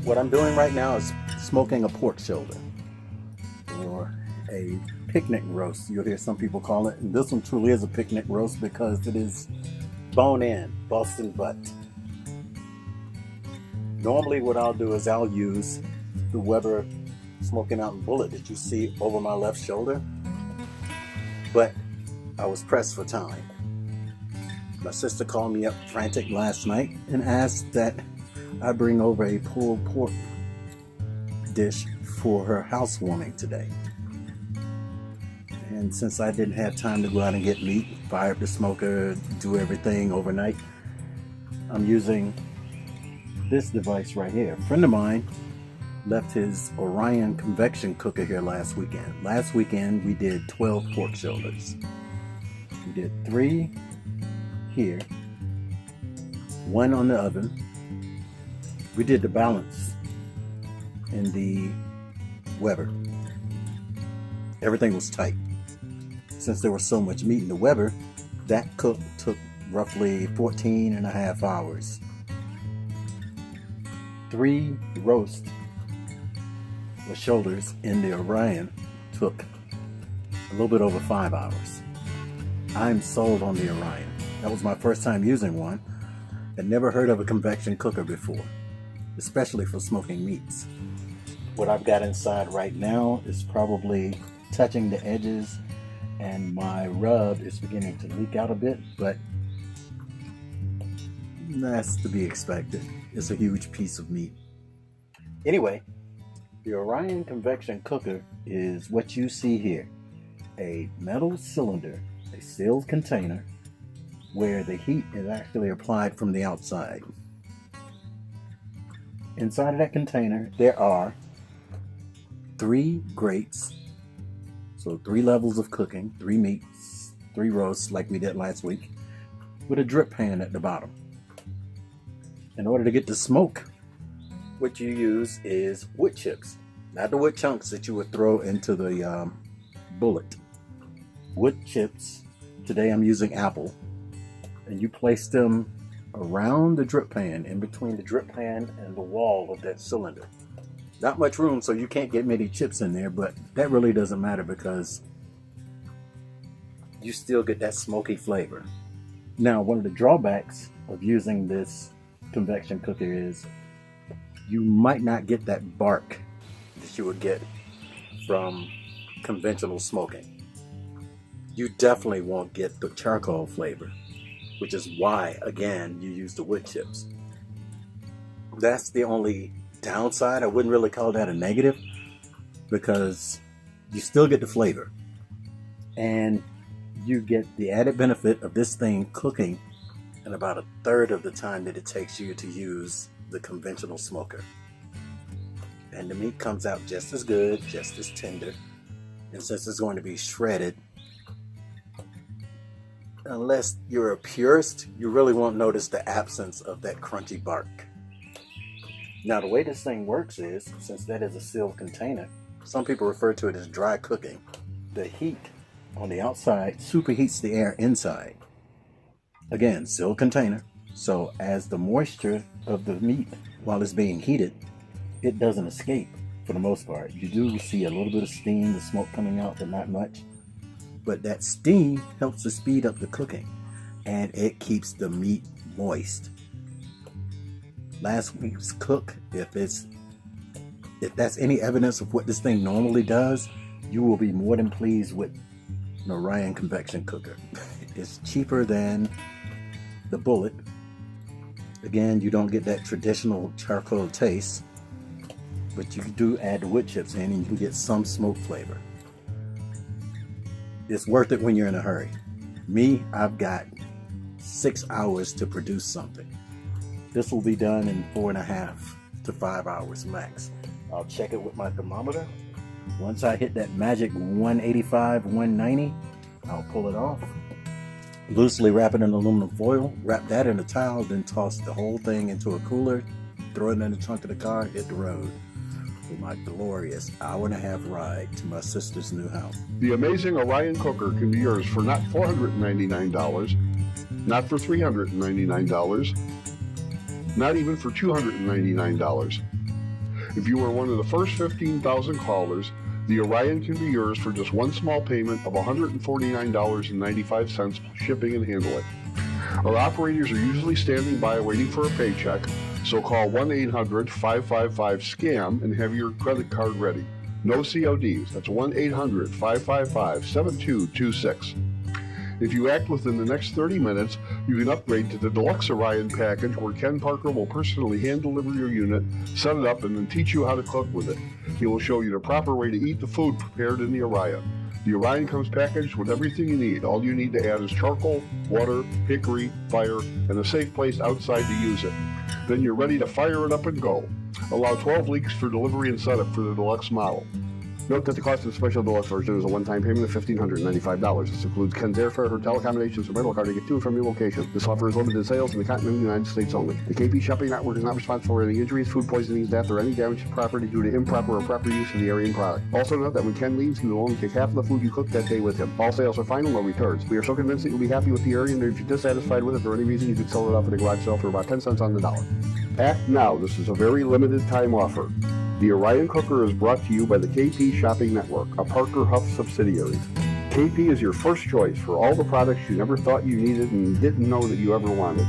What I'm doing right now is smoking a pork shoulder, or a picnic roast. You'll hear some people call it. And this one truly is a picnic roast because it is bone in, busting butt. Normally what I'll do is I'll use the Weber Smoking Out Bullet that you see over my left shoulder, but I was pressed for time. My sister called me up frantic last night and asked that I bring over a pulled pork dish for her housewarming today. And since I didn't have time to go out and get meat, fire up the smoker, do everything overnight, I'm using this device right here. A friend of mine left his Orion convection cooker here last weekend. Last weekend we did 12 pork shoulders. We did 3 here, 1 on the oven. We did the balance in the Weber. Everything was tight. Since there was so much meat in the Weber, that cook took roughly 14 and a half hours. 3 roast or shoulders in the Orion took a little bit over 5 hours. I'm sold on the Orion. That was my first time using one. I'd never heard of a convection cooker before, especially for smoking meats. What I've got inside right now is probably touching the edges, and my rub is beginning to leak out a bit, but that's to be expected. It's a huge piece of meat. Anyway, the Orion convection cooker is what you see here. A metal cylinder, a sealed container, where the heat is actually applied from the outside. Inside of that container, there are 3 grates, so 3 levels of cooking, 3 meats, 3 roasts like we did last week, with a drip pan at the bottom. In order to get the smoke, what you use is wood chips, not the wood chunks that you would throw into the bullet. Wood chips, today I'm using apple, and you place them around the drip pan, in between the drip pan and the wall of that cylinder. Not much room, so you can't get many chips in there, but that really doesn't matter because you still get that smoky flavor. Now, one of the drawbacks of using this convection cooker is you might not get that bark that you would get from conventional smoking. You definitely won't get the charcoal flavor, which is why, again, you use the wood chips. That's the only downside. I wouldn't really call that a negative, because you still get the flavor, and you get the added benefit of this thing cooking in about 1/3 of the time that it takes you to use the conventional smoker. And the meat comes out just as good, just as tender. And since it's going to be shredded, unless you're a purist, you really won't notice the absence of that crunchy bark. Now, the way this thing works is, since that is a sealed container, some people refer to it as dry cooking. The heat on the outside superheats the air inside. Again, sealed container. So as the moisture of the meat, while it's being heated, it doesn't escape for the most part. You do see a little bit of steam, the smoke coming out, but not much. But that steam helps to speed up the cooking, and it keeps the meat moist. Last week's cook, if that's any evidence of what this thing normally does, you will be more than pleased with an Orion convection cooker. It's cheaper than the bullet. Again, you don't get that traditional charcoal taste, but you do add the wood chips in and you can get some smoke flavor. It's worth it when you're in a hurry. Me, I've got 6 hours to produce something. This will be done in 4.5 to 5 hours max. I'll check it with my thermometer. Once I hit that magic 185, 190, I'll pull it off. Loosely wrap it in aluminum foil, wrap that in a towel, then toss the whole thing into a cooler, throw it in the trunk of the car, hit the road for my glorious 1.5-hour ride to my sister's new house. The amazing Orion cooker can be yours for not $499, not for $399, not even for $299. If you are one of the first 15,000 callers, the Orion can be yours for just one small payment of $149.95 shipping and handling. Our operators are usually standing by waiting for a paycheck, so call 1-800-555-SCAM and have your credit card ready. No CODs. That's 1-800-555-7226. If you act within the next 30 minutes, you can upgrade to the Deluxe Orion package, where Ken Parker will personally hand deliver your unit, set it up, and then teach you how to cook with it. He will show you the proper way to eat the food prepared in the Orion. The Orion comes packaged with everything you need. All you need to add is charcoal, water, hickory, fire, and a safe place outside to use it. Then you're ready to fire it up and go. Allow 12 weeks for delivery and setup for the Deluxe model. Note that the cost of the special Deluxe version is a one-time payment of $1,595. This includes Ken's airfare, hotel accommodations, and rental car to get to and from your location. This offer is limited sales in the continental United States only. The KP Shopping Network is not responsible for any injuries, food poisonings, death, or any damage to property due to improper or proper use of the Orion product. Also note that when Ken leaves, he will only take half of the food you cooked that day with him. All sales are final, no returns. We are so convinced that you'll be happy with the Orion that if you're dissatisfied with it for any reason, you can sell it off at a garage sale for about 10 cents on the dollar. Act now. This is a very limited time offer. The Orion Cooker is brought to you by the KP Shopping Network, a Parker Huff subsidiary. KP is your first choice for all the products you never thought you needed and didn't know that you ever wanted.